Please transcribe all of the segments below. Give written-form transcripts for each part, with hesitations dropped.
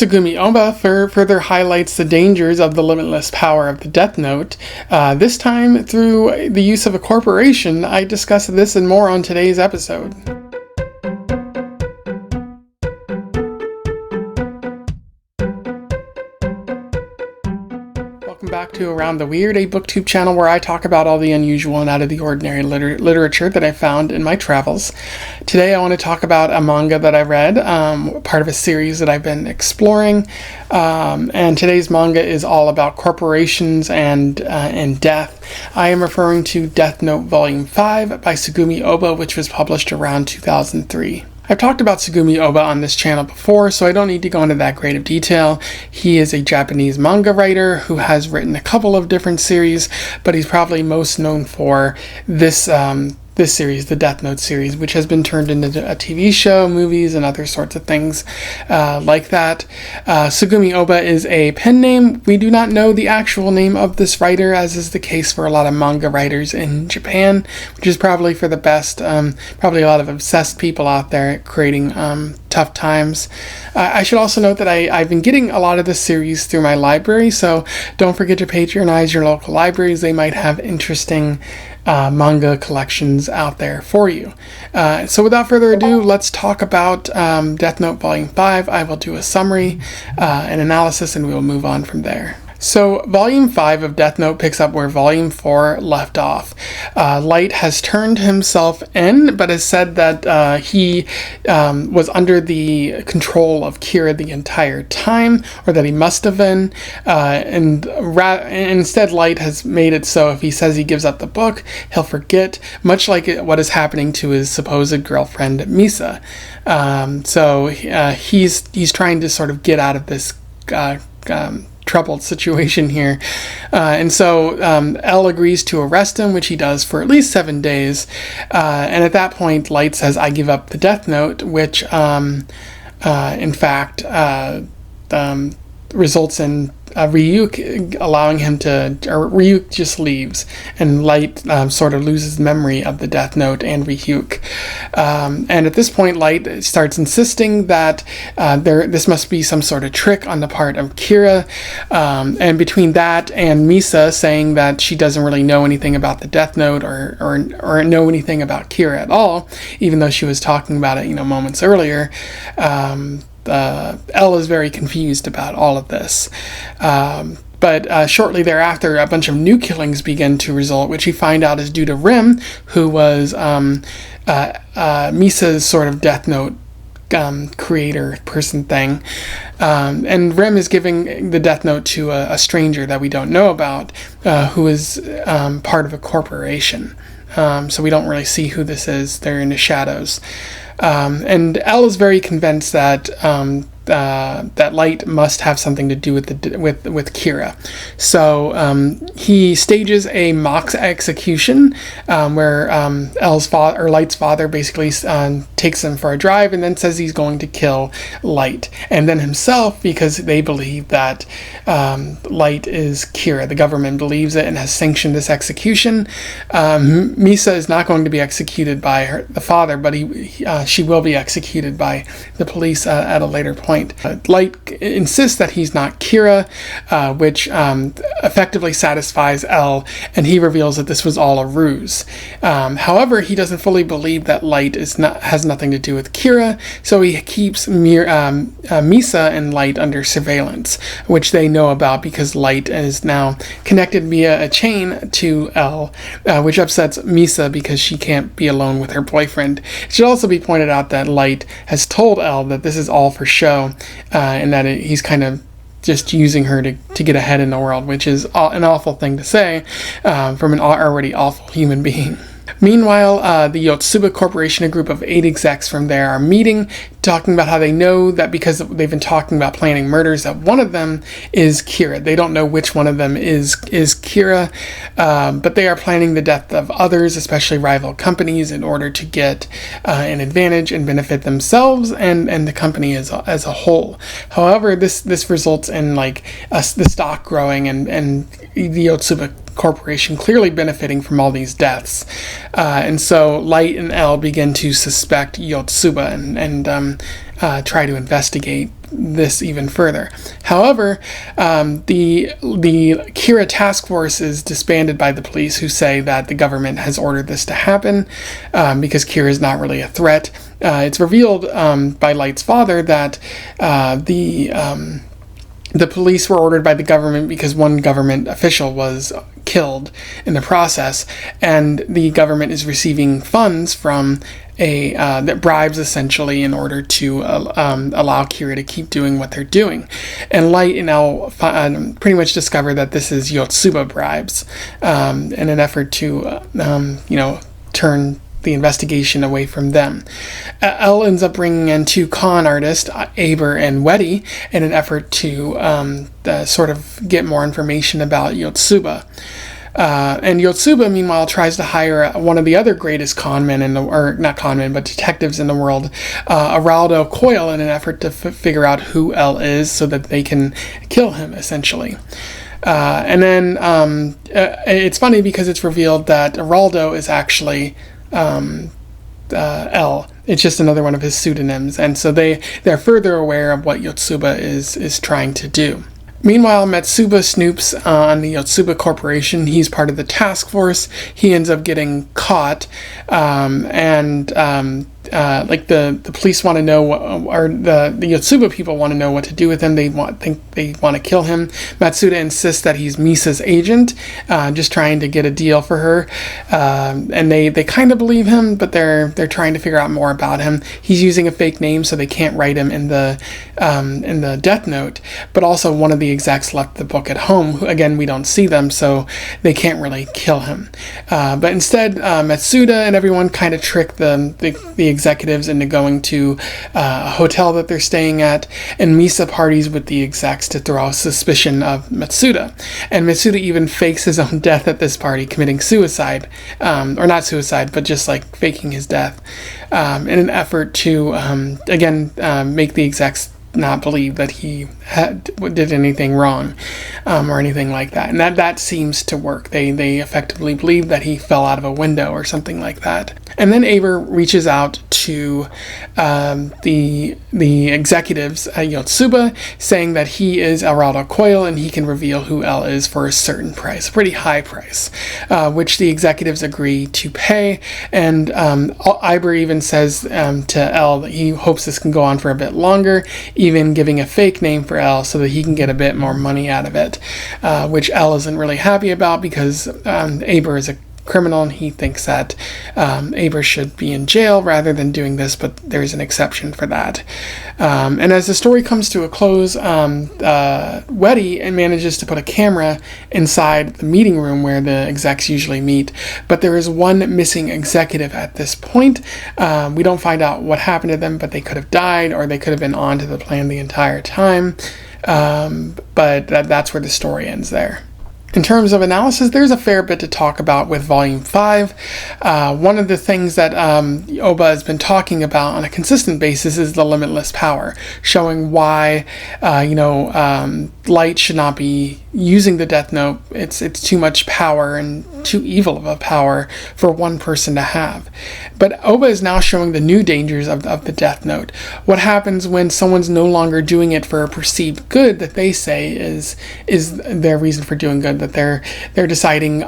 Tsugumi Ohba further highlights the dangers of the limitless power of the Death Note. This time through the use of a corporation. I discuss this and more on today's episode. Welcome back to Around the Weird, a booktube channel where I talk about all the unusual and out of the ordinary literature that I found in my travels. Today I want to talk about a manga that I read, part of a series that I've been exploring, and today's manga is all about corporations and death. I am referring to Death Note Volume 5 by Tsugumi Ohba, which was published around 2003. I've talked about Tsugumi Ohba on this channel before, so I don't need to go into that great of detail. He is a Japanese manga writer who has written a couple of different series, but he's probably most known for this series, the Death Note series, which has been turned into a TV show, movies, and other sorts of things like that. Tsugumi Ohba is a pen name. We do not know the actual name of this writer, as is the case for a lot of manga writers in Japan, which is probably for the best. Probably a lot of obsessed people out there creating tough times. I should also note that I've been getting a lot of this series through my library, so don't forget to patronize your local libraries. They might have interesting manga collections out there for you. So without further ado, let's talk about Death Note Volume 5. I will do a summary, an analysis, and we will move on from there. So, Volume 5 of Death Note picks up where Volume 4 left off. Light has turned himself in, but has said that he was under the control of Kira the entire time, or that he must have been, and instead Light has made it so if he says he gives up the book, he'll forget, much like what is happening to his supposed girlfriend, Misa. So he's trying to sort of get out of this troubled situation here, and so L agrees to arrest him, which he does for at least 7 days, and at that point Light says, "I give up the Death Note," which in fact results in Ryuk allowing him to, or Ryuk just leaves, and Light sort of loses memory of the Death Note and Ryuk. And at this point, Light starts insisting that this must be some sort of trick on the part of Kira, and between that and Misa saying that she doesn't really know anything about the Death Note or know anything about Kira at all, even though she was talking about it, moments earlier. L is very confused about all of this. But shortly thereafter, a bunch of new killings begin to result, which we find out is due to Rim, who was Misa's sort of Death Note creator person thing. And Rim is giving the Death Note to a stranger that we don't know about, who is part of a corporation. So we don't really see who this is. They're in the shadows. And L is very convinced that that Light must have something to do with Kira. So he stages a mock execution where Light's father basically takes him for a drive and then says he's going to kill Light, and then himself, because they believe that Light is Kira. The government believes it and has sanctioned this execution. Misa is not going to be executed by the father, but she will be executed by the police at a later point. Light insists that he's not Kira, which effectively satisfies L, and he reveals that this was all a ruse. However, he doesn't fully believe that Light has nothing to do with Kira, so he keeps Misa and Light under surveillance, which they know about because Light is now connected via a chain to L, which upsets Misa because she can't be alone with her boyfriend. It should also be pointed out that Light has told L that this is all for show, and that he's kind of just using her to get ahead in the world, which is an awful thing to say from an already awful human being. Meanwhile, the Yotsuba Corporation, a group of 8 execs from there, are meeting, talking about how they know that because they've been talking about planning murders, that one of them is Kira. They don't know which one of them is Kira, but they are planning the death of others, especially rival companies, in order to get an advantage and benefit themselves and the company as a whole. However, this results in the stock growing and the Yotsuba Corporation clearly benefiting from all these deaths. And so Light and L begin to suspect Yotsuba and try to investigate this even further. However, the Kira task force is disbanded by the police, who say that the government has ordered this to happen because Kira is not really a threat. It's revealed by Light's father that the police were ordered by the government because one government official was killed in the process, and the government is receiving funds from that bribes, essentially, in order to allow Kira to keep doing what they're doing. And Light and El pretty much discover that this is Yotsuba bribes in an effort to turn the investigation away from them. Elle ends up bringing in two con artists, Aber and Wedi, in an effort to sort of get more information about Yotsuba. And Yotsuba, meanwhile, tries to hire one of the other greatest detectives in the world, Araldo Coyle, in an effort to figure out who Elle is so that they can kill him, essentially. And then it's funny because it's revealed that Araldo is actually L. It's just another one of his pseudonyms, and so they're further aware of what Yotsuba is trying to do. Meanwhile, Matsuba snoops on the Yotsuba Corporation. He's part of the task force. He ends up getting caught, the police want to know, or the Yotsuba people want to know what to do with him. They want to kill him. Matsuda insists that he's Misa's agent, just trying to get a deal for her, and they kind of believe him, but they're trying to figure out more about him. He's using a fake name, so they can't write him in the death note. But also, one of the execs left the book at home. Again, we don't see them, so they can't really kill him. But instead, Matsuda and everyone kind of trick the executives into going to a hotel that they're staying at, and Misa parties with the execs to throw suspicion of Matsuda. And Matsuda even fakes his own death at this party, committing suicide, or not suicide, but just like faking his death, in an effort to make the execs not believe that he did anything wrong, or anything like that. And that seems to work. They effectively believe that he fell out of a window or something like that. And then Aber reaches out to the executives at Yotsuba, saying that he is Araldo Coyle and he can reveal who Elle is for a certain price, a pretty high price, which the executives agree to pay. And Aber even says to Elle that he hopes this can go on for a bit longer, even giving a fake name for Elle so that he can get a bit more money out of it, which Elle isn't really happy about because Aber is a criminal, and he thinks that Aber should be in jail rather than doing this, but there's an exception for that. And as the story comes to a close, Wedi manages to put a camera inside the meeting room where the execs usually meet, but there is one missing executive at this point. We don't find out what happened to them, but they could have died, or they could have been on to the plan the entire time, but that's where the story ends there. In terms of analysis, there's a fair bit to talk about with Volume 5. One of the things that Ohba has been talking about on a consistent basis is the limitless power, showing why Light should not be using the Death Note. It's too much power and too evil of a power for one person to have. But Ohba is now showing the new dangers of the Death Note. What happens when someone's no longer doing it for a perceived good that they say is their reason for doing good, that they're deciding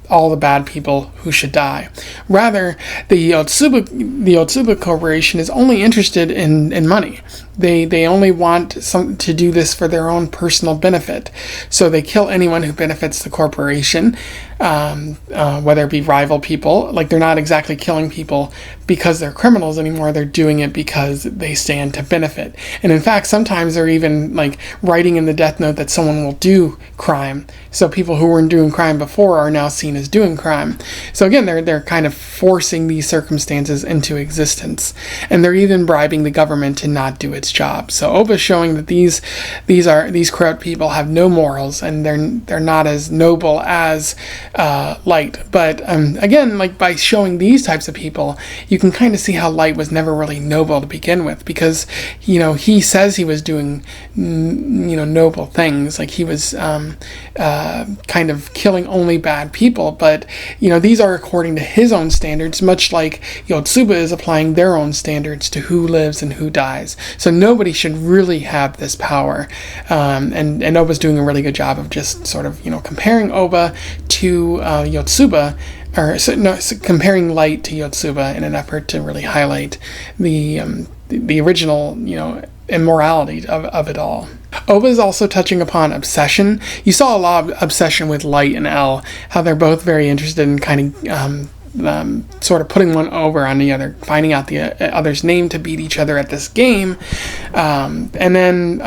all the bad people who should die. Rather, the Yotsuba Corporation is only interested in money. They only want to do this for their own personal benefit. So they kill anyone who benefits the corporation, whether it be rival people. Like, they're not exactly killing people because they're criminals anymore. They're doing it because they stand to benefit. And in fact, sometimes they're even like writing in the Death Note that someone will do crime. So people who weren't doing crime before are now seen as doing crime. So again, they're kind of forcing these circumstances into existence, and they're even bribing the government to not do its job. So Ohba is showing that these corrupt people have no morals, and they're not as noble as Light. But again, like, by showing these types of people, you can kind of see how Light was never really noble to begin with, because he says he was doing noble things, like he was kind of killing only bad people, but these are according to his own standards, much like Yotsuba is applying their own standards to who lives and who dies. So So nobody should really have this power. And Ohba's doing a really good job of just sort of, comparing Ohba to Yotsuba, comparing Light to Yotsuba in an effort to really highlight the original, immorality of it all. Ohba is also touching upon obsession. You saw a lot of obsession with Light and L, how they're both very interested in kind of sort of putting one over on the other, finding out the other's name to beat each other at this game, and then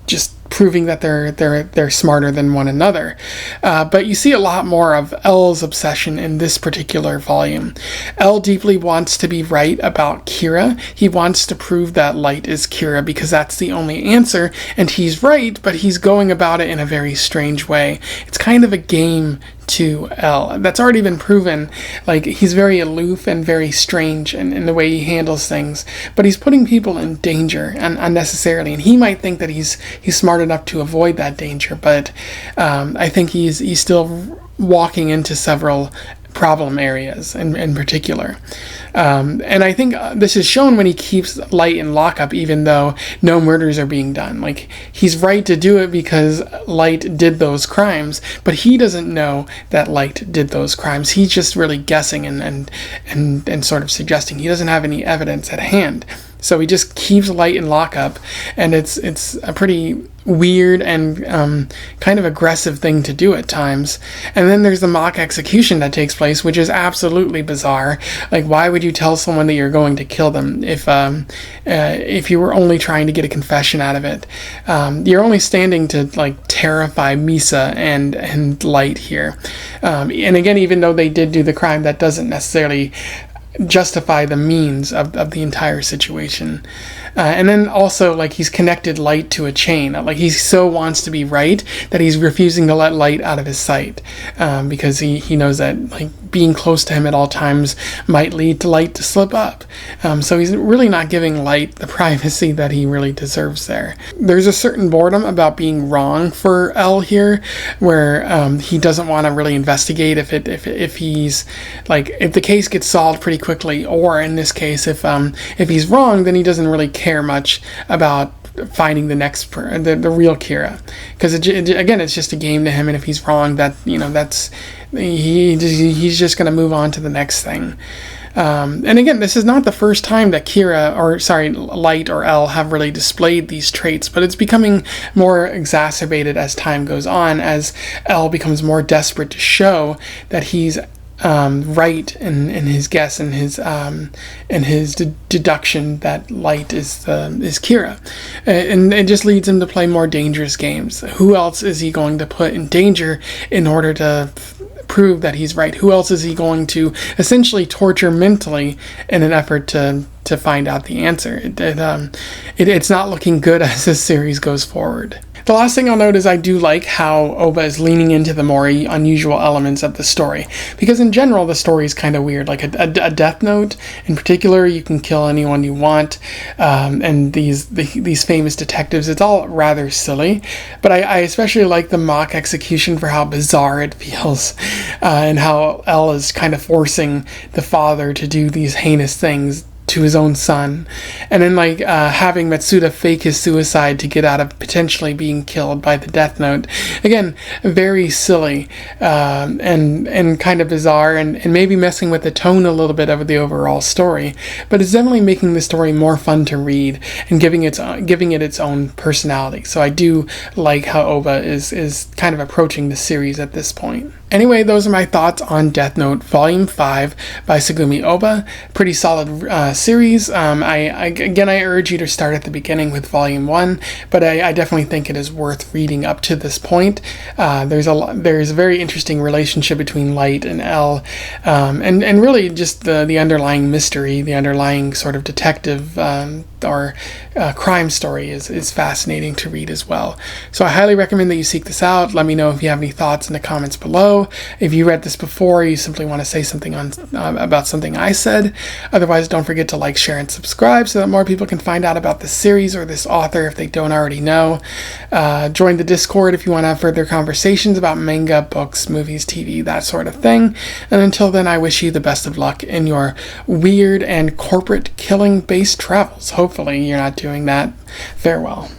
just proving that they're smarter than one another. But you see a lot more of L's obsession in this particular volume. L deeply wants to be right about Kira. He wants to prove that Light is Kira because that's the only answer, and he's right, but he's going about it in a very strange way. It's kind of a game to L. That's already been proven. Like, he's very aloof and very strange in the way he handles things, but he's putting people in danger unnecessarily, and he might think that he's smart enough to avoid that danger, but I think he's still walking into several problem areas in particular. And I think this is shown when he keeps Light in lockup, even though no murders are being done. Like, he's right to do it because Light did those crimes, but he doesn't know that Light did those crimes. He's just really guessing and sort of suggesting. He doesn't have any evidence at hand. So he just keeps Light in lockup, and it's a pretty weird and kind of aggressive thing to do at times. And then there's the mock execution that takes place, which is absolutely bizarre. Like, why would you tell someone that you're going to kill them if you were only trying to get a confession out of it? You're only standing to terrify Misa and Light here. And again, even though they did do the crime, that doesn't necessarily justify the means of the entire situation. And then also, he's connected Light to a chain. He so wants to be right that he's refusing to let Light out of his sight, because he knows that being close to him at all times might lead to Light to slip up. So he's really not giving Light the privacy that he really deserves there. There's a certain boredom about being wrong for L here, where he doesn't want to really investigate if the case gets solved pretty quickly, or in this case, if he's wrong, then he doesn't really care much about finding the real Kira, because again, it's just a game to him, and if he's wrong, he's just going to move on to the next thing. And again, this is not the first time that Light or L have really displayed these traits, but it's becoming more exacerbated as time goes on, as L becomes more desperate to show that he's right in his guess and his deduction that Light is Kira, and it just leads him to play more dangerous games. Who else is he going to put in danger in order to prove that he's right? Who else is he going to essentially torture mentally in an effort to find out the answer? It's not looking good as this series goes forward. The last thing I'll note is I do like how Ohba is leaning into the more unusual elements of the story, because in general the story is kind of weird. Like a Death Note in particular, you can kill anyone you want, and these famous detectives, it's all rather silly, but I especially like the mock execution for how bizarre it feels, and how L is kind of forcing the father to do these heinous things to his own son, and then having Matsuda fake his suicide to get out of potentially being killed by the Death Note. Again, very silly, and kind of bizarre, and maybe messing with the tone a little bit of the overall story, but it's definitely making the story more fun to read and giving it its own personality. So I do like how Ohba is kind of approaching the series at this point. Anyway, those are my thoughts on Death Note Volume 5 by Tsugumi Ohba. Pretty solid series. I urge you to start at the beginning with Volume 1, but I definitely think it is worth reading up to this point. There's a very interesting relationship between Light and L, and really just the underlying mystery, the underlying sort of detective or crime story is fascinating to read as well. So I highly recommend that you seek this out. Let me know if you have any thoughts in the comments below. below if you read this before, or you simply want to say something on about something I said. Otherwise, don't forget to like, share, and subscribe so that more people can find out about this series or this author if they don't already know. Join the Discord if you want to have further conversations about manga, books, movies, TV, that sort of thing. And until then, I wish you the best of luck in your weird and corporate killing-based travels. Hopefully, you're not doing that. Farewell.